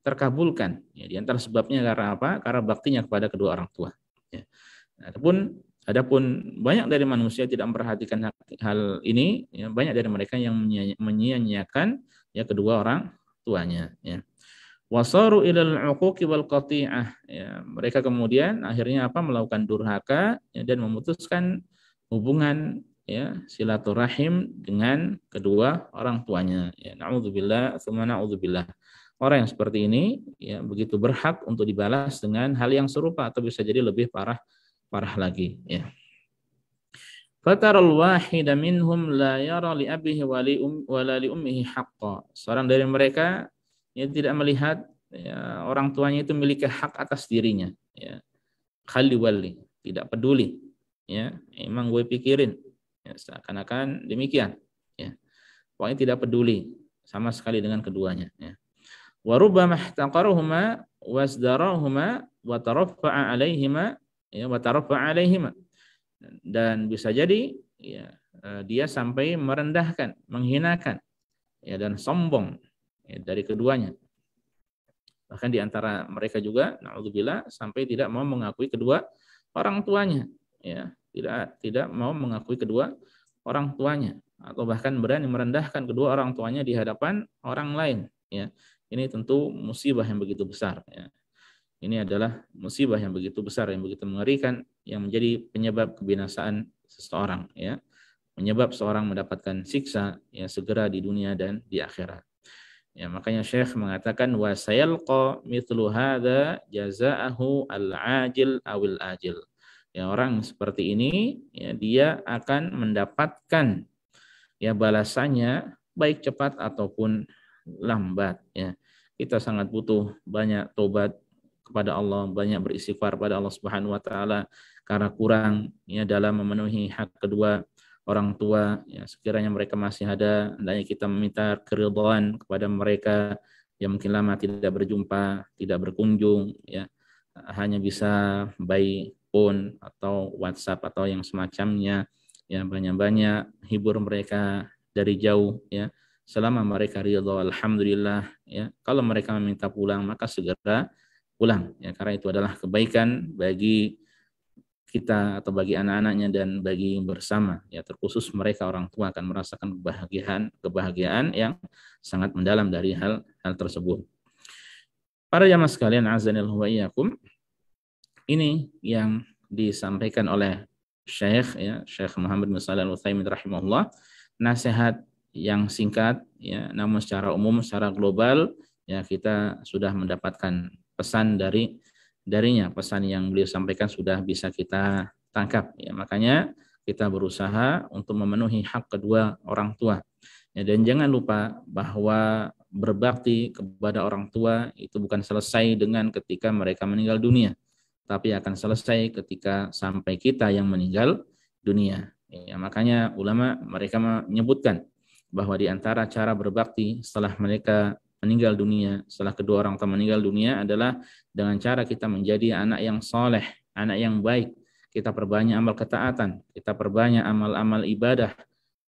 terkabulkan, ya, di antara sebabnya karena apa? Karena baktinya kepada kedua orang tua, ya. Adapun banyak dari manusia tidak memperhatikan hal ini, ya, banyak dari mereka yang menyia-nyiakan, ya, kedua orang tuanya, ya. Wasaru ilal uquqi wal qati'ah, ya, mereka kemudian akhirnya apa? Melakukan durhaka, ya, dan memutuskan hubungan, ya, silaturahim dengan kedua orang tuanya, ya. Na'udzubillah tsumma na'udzubillah. Orang yang seperti ini, ya, begitu berhak untuk dibalas dengan hal yang serupa atau bisa jadi lebih parah lagi, ya. Fataral wahida minhum la yara li abihi wa la li ummihi haqqa. Seorang dari mereka, ya, tidak melihat, ya, orang tuanya itu memiliki hak atas dirinya, ya. Khali wali, tidak peduli, ya. Emang gue pikirin, ya, seakan-akan demikian, ya. Pokoknya tidak peduli sama sekali dengan keduanya, ya. Wa rubbama ihtaqaruhuma wasdarahuma wa taraffa'a 'alaihima, ya, wa taraffa'a 'alaihima. Dan bisa jadi, ya, dia sampai merendahkan, menghinakan, ya, dan sombong, ya, dari keduanya. Bahkan di antara mereka juga, na'udzubillah, sampai tidak mau mengakui kedua orang tuanya, ya, tidak mau mengakui kedua orang tuanya, atau bahkan berani merendahkan kedua orang tuanya di hadapan orang lain, ya. Ini tentu musibah yang begitu besar, ya. Ini adalah musibah yang begitu besar, yang begitu mengerikan, yang menjadi penyebab kebinasaan seseorang, ya. Menyebab seorang mendapatkan siksa, ya, segera di dunia dan di akhirat. Ya, makanya Syekh mengatakan wa sayalqa mithlu hadza jazaahu al-ajil awil ajil. Ya, orang seperti ini, ya, dia akan mendapatkan, ya, balasannya baik cepat ataupun lambat, ya. Kita sangat butuh banyak tobat kepada Allah, banyak beristighfar pada Allah Subhanahu wa taala karena kurang, ya, dalam memenuhi hak kedua orang tua, ya. Sekiranya mereka masih ada, hendaknya kita meminta keridhaan kepada mereka yang mungkin lama tidak berjumpa, tidak berkunjung, ya. Hanya bisa by phone atau WhatsApp atau yang semacamnya, ya, banyak-banyak hibur mereka dari jauh, ya. Selama mereka ridha, alhamdulillah, ya. Kalau mereka meminta pulang, maka segera pulang, ya, karena itu adalah kebaikan bagi kita atau bagi anak-anaknya dan bagi bersama, ya, terkhusus mereka orang tua akan merasakan kebahagiaan yang sangat mendalam dari hal tersebut. Para jamaah sekalian, azanillahu wa iyyakum, ini yang disampaikan oleh Syekh, ya, Syekh Muhammad bin Shalih Al-Utsaimin rahimahullah, nasihat yang singkat, ya, namun secara umum, secara global, ya, kita sudah mendapatkan pesan darinya, pesan yang beliau sampaikan sudah bisa kita tangkap, ya. Makanya kita berusaha untuk memenuhi hak kedua orang tua, ya, dan jangan lupa bahwa berbakti kepada orang tua itu bukan selesai dengan ketika mereka meninggal dunia, tapi akan selesai ketika sampai kita yang meninggal dunia. Ya, makanya ulama mereka menyebutkan bahwa di antara cara berbakti setelah mereka meninggal dunia, setelah kedua orang tua meninggal dunia adalah dengan cara kita menjadi anak yang soleh, anak yang baik. Kita perbanyak amal ketaatan, kita perbanyak amal-amal ibadah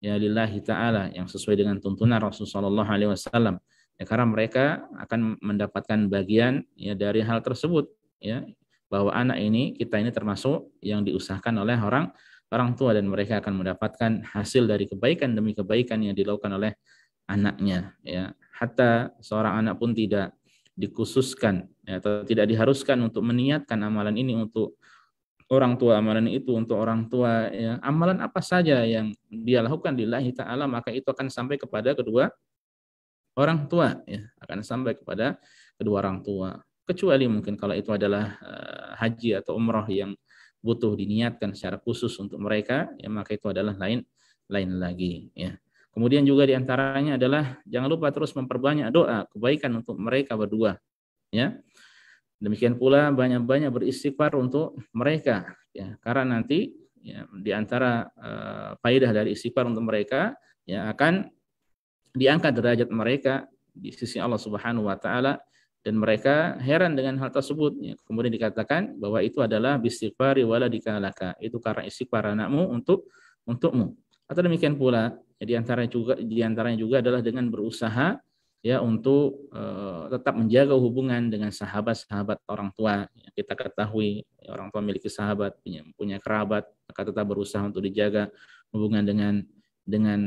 ya lillahi ta'ala yang sesuai dengan tuntunan Rasulullah SAW. Ya, karena mereka akan mendapatkan bagian ya dari hal tersebut ya, bahwa anak ini, kita ini termasuk yang diusahakan oleh orang tua, dan mereka akan mendapatkan hasil dari kebaikan demi kebaikan yang dilakukan oleh anaknya ya. Hatta seorang anak pun tidak dikhususkan ya, atau tidak diharuskan untuk meniatkan amalan ini untuk orang tua, amalan itu untuk orang tua ya. Amalan apa saja yang dia lakukan lillahi ta'ala, maka itu akan sampai kepada kedua orang tua ya, akan sampai kepada kedua orang tua. Kecuali mungkin kalau itu adalah haji atau umrah yang butuh diniatkan secara khusus untuk mereka ya, maka itu adalah lain lagi ya. Kemudian juga diantaranya adalah jangan lupa terus memperbanyak doa kebaikan untuk mereka berdua ya. Demikian pula banyak-banyak beristighfar untuk mereka ya, karena nanti ya, di antara faedah dari istighfar untuk mereka ya, akan diangkat derajat mereka di sisi Allah Subhanahu wa taala, dan mereka heran dengan hal tersebut ya. Kemudian dikatakan bahwa itu adalah bistighfari waladika laka, itu karena istighfar anakmu untukmu. Atau demikian pula ya, di antaranya juga adalah dengan berusaha ya untuk tetap menjaga hubungan dengan sahabat-sahabat orang tua. Ya, kita ketahui ya, orang tua memiliki sahabat, punya kerabat, maka tetap berusaha untuk dijaga hubungan dengan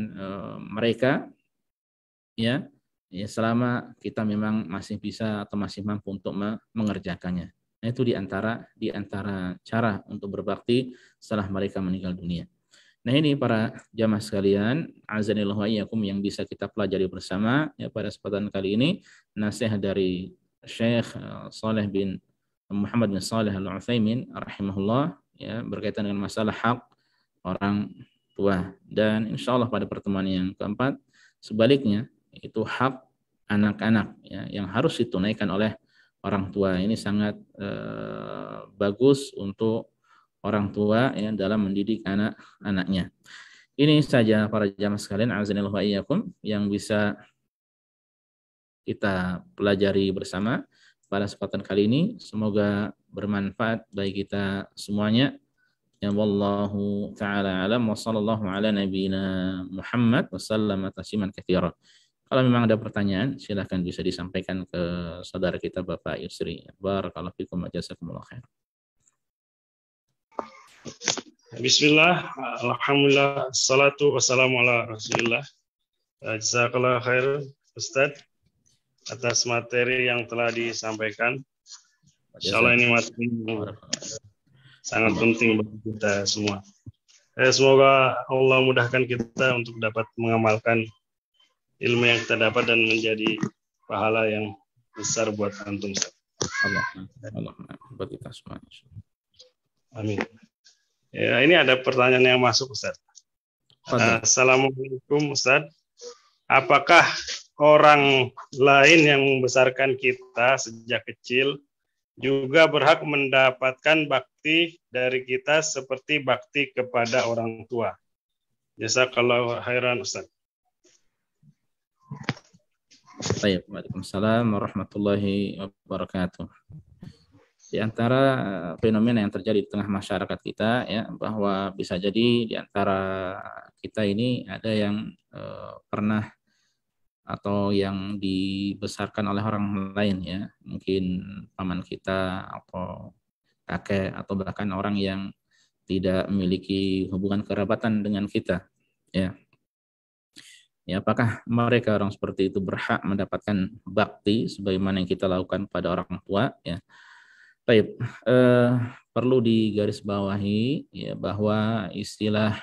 mereka ya, ya selama kita memang masih bisa atau masih mampu untuk mengerjakannya. Nah, itu di antara cara untuk berbakti setelah mereka meninggal dunia. Nah, ini para jamaah sekalian, azanillahu wa iyyakum, yang bisa kita pelajari bersama ya pada kesempatan kali ini, nasihat dari Syekh Saleh bin Muhammad bin Saleh Al-Utsaimin rahimahullah ya, berkaitan dengan masalah hak orang tua. Dan insyaallah pada pertemuan yang keempat sebaliknya, itu hak anak-anak ya, yang harus ditunaikan oleh orang tua. Ini sangat bagus untuk orang tua ya dalam mendidik anak-anaknya. Ini saja para jamaah sekalian, azanillahu wa iyyakum, yang bisa kita pelajari bersama pada kesempatan kali ini. Semoga bermanfaat bagi kita semuanya. Ya wallahu taala alam wa sallallahu ala nabiyyina Muhammad wa sallama tasliman katsiran. Kalau memang ada pertanyaan, silakan bisa disampaikan ke saudara kita Bapak Yusri. Barakallahu fikum wa jazakumullah khair. Bismillah, alhamdulillah, salatu wassalamu ala rasulillah. Jazakallah khair Ustadz atas materi yang telah disampaikan. Insyaallah ini materi sangat penting bagi kita semua. Semoga Allah mudahkan kita untuk dapat mengamalkan ilmu yang kita dapat dan menjadi pahala yang besar buat antum. Allah buat kita semua. Amin. Ya, ini ada pertanyaan yang masuk, Ustaz. Assalamualaikum, Ustaz. Apakah orang lain yang membesarkan kita sejak kecil juga berhak mendapatkan bakti dari kita seperti bakti kepada orang tua? Jazakallahu khairan, Ustaz. Baik, waalaikumsalam warahmatullahi wabarakatuh. Di antara fenomena yang terjadi di tengah masyarakat kita ya, bahwa bisa jadi di antara kita ini ada yang pernah atau yang dibesarkan oleh orang lain ya, mungkin paman kita atau kakek atau bahkan orang yang tidak memiliki hubungan kerabatan dengan kita ya. Ya, apakah mereka orang seperti itu berhak mendapatkan bakti sebagaimana yang kita lakukan pada orang tua ya? Baik, perlu digarisbawahi ya bahwa istilah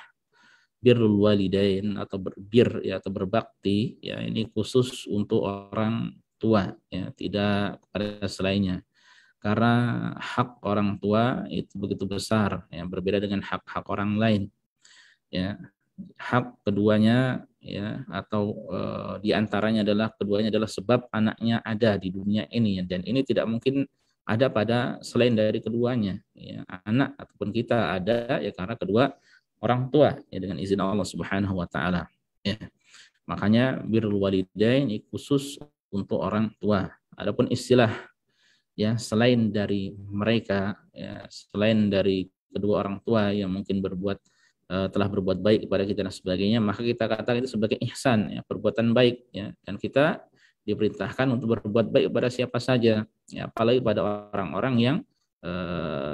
birrul walidain atau berbir ya, atau berbakti ya, ini khusus untuk orang tua ya, tidak pada selainnya. Karena hak orang tua itu begitu besar ya, berbeda dengan hak-hak orang lain ya. Hak keduanya ya, atau di antaranya adalah keduanya adalah sebab anaknya ada di dunia ini, dan ini tidak mungkin ada pada selain dari keduanya, ya. Anak ataupun kita ada ya karena kedua orang tua, ya, dengan izin Allah Subhanahu wa taala, ya. Makanya birrul walidain khusus untuk orang tua. Adapun istilah, ya, selain dari mereka, ya, selain dari kedua orang tua yang mungkin telah berbuat baik kepada kita dan sebagainya, maka kita katakan itu sebagai ihsan, ya, perbuatan baik, ya. Dan kita diperintahkan untuk berbuat baik kepada siapa saja, ya, apalagi pada orang-orang yang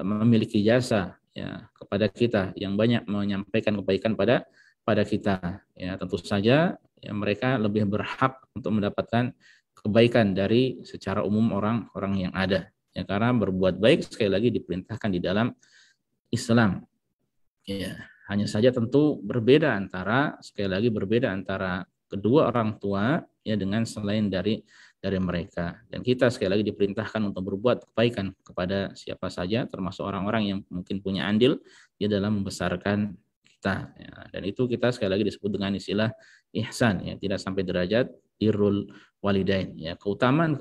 memiliki jasa, ya, kepada kita, yang banyak menyampaikan kebaikan pada kita, ya. Tentu saja, ya, mereka lebih berhak untuk mendapatkan kebaikan dari secara umum orang-orang yang ada, ya, karena berbuat baik sekali lagi diperintahkan di dalam Islam, ya. Hanya saja tentu sekali lagi berbeda antara kedua orang tua, ya, dengan selain dari mereka. Dan kita sekali lagi diperintahkan untuk berbuat kebaikan kepada siapa saja, termasuk orang-orang yang mungkin punya andil ya dalam membesarkan kita, ya. Dan itu kita sekali lagi disebut dengan istilah ihsan, ya, tidak sampai derajat birrul walidain, ya. Keutamaan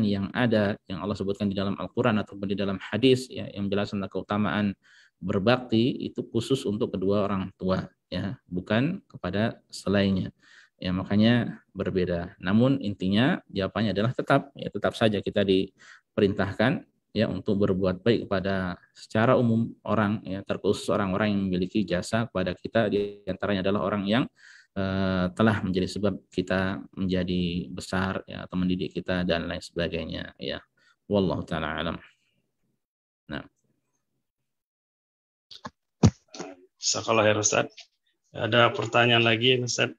yang ada yang Allah sebutkan di dalam Al-Qur'an ataupun di dalam hadis, ya, yang menjelaskan tentang keutamaan berbakti itu khusus untuk kedua orang tua, ya, bukan kepada selainnya. Ya, makanya berbeda. Namun intinya jawabannya adalah tetap saja kita diperintahkan, ya, untuk berbuat baik kepada secara umum orang, ya, terkhusus orang-orang yang memiliki jasa kepada kita, di antaranya adalah orang yang telah menjadi sebab kita menjadi besar, ya, atau mendidik kita dan lain sebagainya, ya. Wallahu taala alam. Nah. Jazakallah khair Ustaz. Ada pertanyaan lagi Ustaz.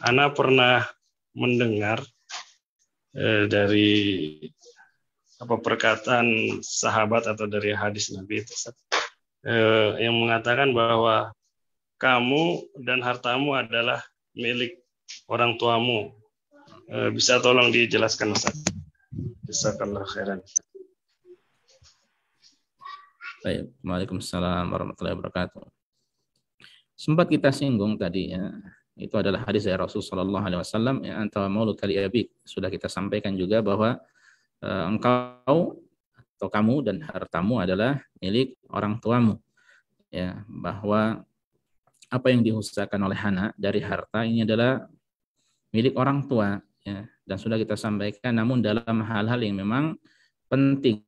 Ana pernah mendengar dari perkataan sahabat atau dari hadis Nabi itu, Ustaz, yang mengatakan bahwa kamu dan hartamu adalah milik orang tuamu. Bisa tolong dijelaskan Ustaz? Jazakallah khairan. Baik, Waalaikumsalam warahmatullahi wabarakatuh. Sempat kita singgung tadi, ya, itu adalah hadis dari Rasulullah SAW, ya, anta mauluka li abik. Sudah kita sampaikan juga bahwa engkau atau kamu dan hartamu adalah milik orang tuamu, ya, bahwa apa yang diusahakan oleh anak dari harta ini adalah milik orang tua, ya, dan sudah kita sampaikan, namun dalam hal-hal yang memang penting,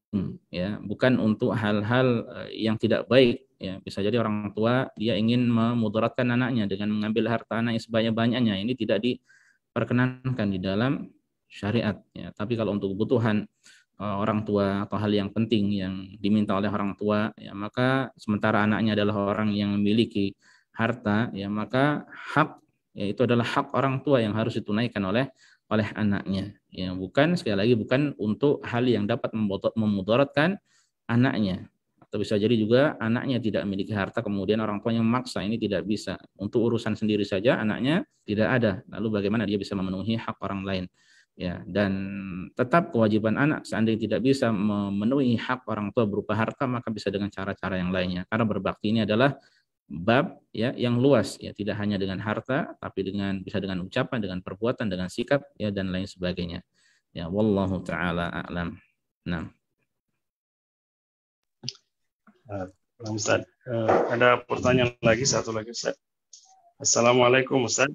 ya, bukan untuk hal-hal yang tidak baik, ya. Bisa jadi orang tua dia ingin memudaratkan anaknya dengan mengambil harta anaknya sebanyak-banyaknya, ini tidak diperkenankan di dalam syariat, ya. Tapi kalau untuk kebutuhan orang tua atau hal yang penting yang diminta oleh orang tua, ya, maka sementara anaknya adalah orang yang memiliki harta, ya, maka hak, ya, itu adalah hak orang tua yang harus ditunaikan oleh anaknya, ya, bukan, sekali lagi, bukan untuk hal yang dapat memudaratkan anaknya. Atau bisa jadi juga anaknya tidak memiliki harta kemudian orang tuanya memaksa, ini tidak bisa. Untuk urusan sendiri saja anaknya tidak ada, lalu bagaimana dia bisa memenuhi hak orang lain, ya. Dan tetap kewajiban anak seandainya tidak bisa memenuhi hak orang tua berupa harta, maka bisa dengan cara-cara yang lainnya, karena berbakti ini adalah bab, ya, yang luas, ya, tidak hanya dengan harta tapi bisa dengan ucapan, dengan perbuatan, dengan sikap, ya, dan lain sebagainya, ya. Wallahu taala a'lam. Nah, Ustaz, ada pertanyaan lagi, satu lagi Ustaz. Assalamualaikum Ustaz.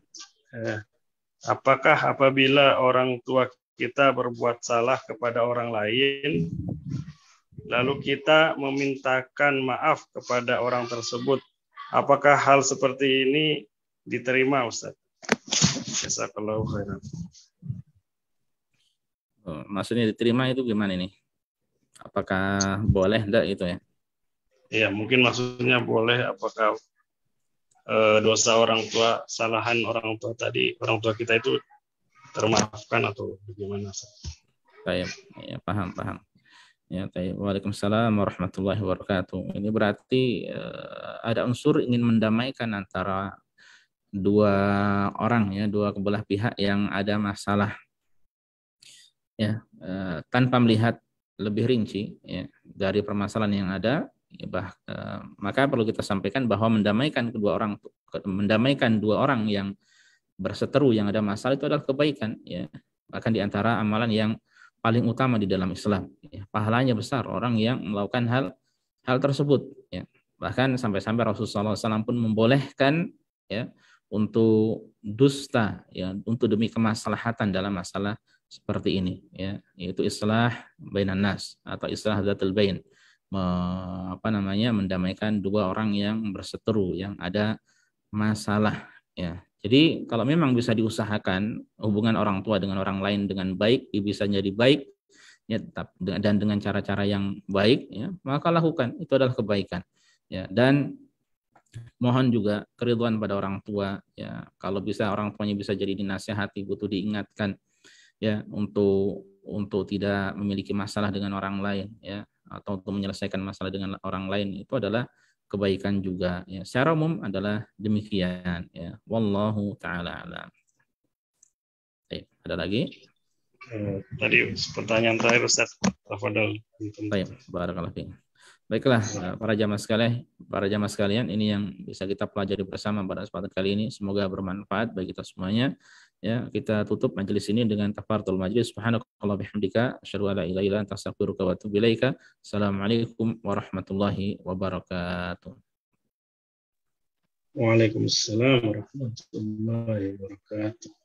Apakah apabila orang tua kita berbuat salah kepada orang lain lalu kita memintakan maaf kepada orang tersebut, apakah hal seperti ini diterima Ustaz? Jazakallahu khairan. Maksudnya diterima itu gimana nih? Apakah boleh enggak itu, ya? Iya, mungkin maksudnya boleh, apakah dosa orang tua, kesalahan orang tua tadi, orang tua kita itu termaafkan atau bagaimana? Baik, ya, paham. Ya, baik. Waalaikumsalam warahmatullahi wabarakatuh. Ini berarti ada unsur ingin mendamaikan antara dua orang, ya, dua kebelah pihak yang ada masalah, ya, tanpa melihat lebih rinci, ya, dari permasalahan yang ada, ya, maka perlu kita sampaikan bahwa mendamaikan mendamaikan dua orang yang berseteru yang ada masalah itu adalah kebaikan, ya. Bahkan di antara amalan yang paling utama di dalam Islam, ya. Pahalanya besar orang yang melakukan hal tersebut, ya. Bahkan sampai-sampai Rasulullah SAW pun membolehkan, ya, untuk dusta, ya, untuk demi kemaslahatan dalam masalah seperti ini, ya, yaitu islah bainan nas atau islah dzatul bain, mendamaikan dua orang yang berseteru yang ada masalah, ya. Jadi kalau memang bisa diusahakan hubungan orang tua dengan orang lain dengan baik, bisa jadi baik, ya, dan dengan cara-cara yang baik, ya, maka lakukan, itu adalah kebaikan, ya. Dan mohon juga keriduan pada orang tua, ya. Kalau bisa orang tuanya bisa jadi dinasihati, butuh diingatkan, ya, untuk tidak memiliki masalah dengan orang lain, ya, atau untuk menyelesaikan masalah dengan orang lain, itu adalah kebaikan juga, ya. Secara umum adalah demikian, ya. Wallahu taala alam. Ada lagi? Tadi pertanyaan terakhir Ustaz. Tafadhol. Baik, barakallahu fiik. Baiklah, para jamaah sekalian, ini yang bisa kita pelajari bersama pada kesempatan kali ini. Semoga bermanfaat bagi kita semuanya. Ya, kita tutup majelis ini dengan kafaratul majlis. Subhanakallah bihamdika, asyhadu an la ilaha illa anta, astaghfiruka wa atubu ilaika. Assalamualaikum warahmatullahi wabarakatuh. Waalaikumsalam warahmatullahi wabarakatuh.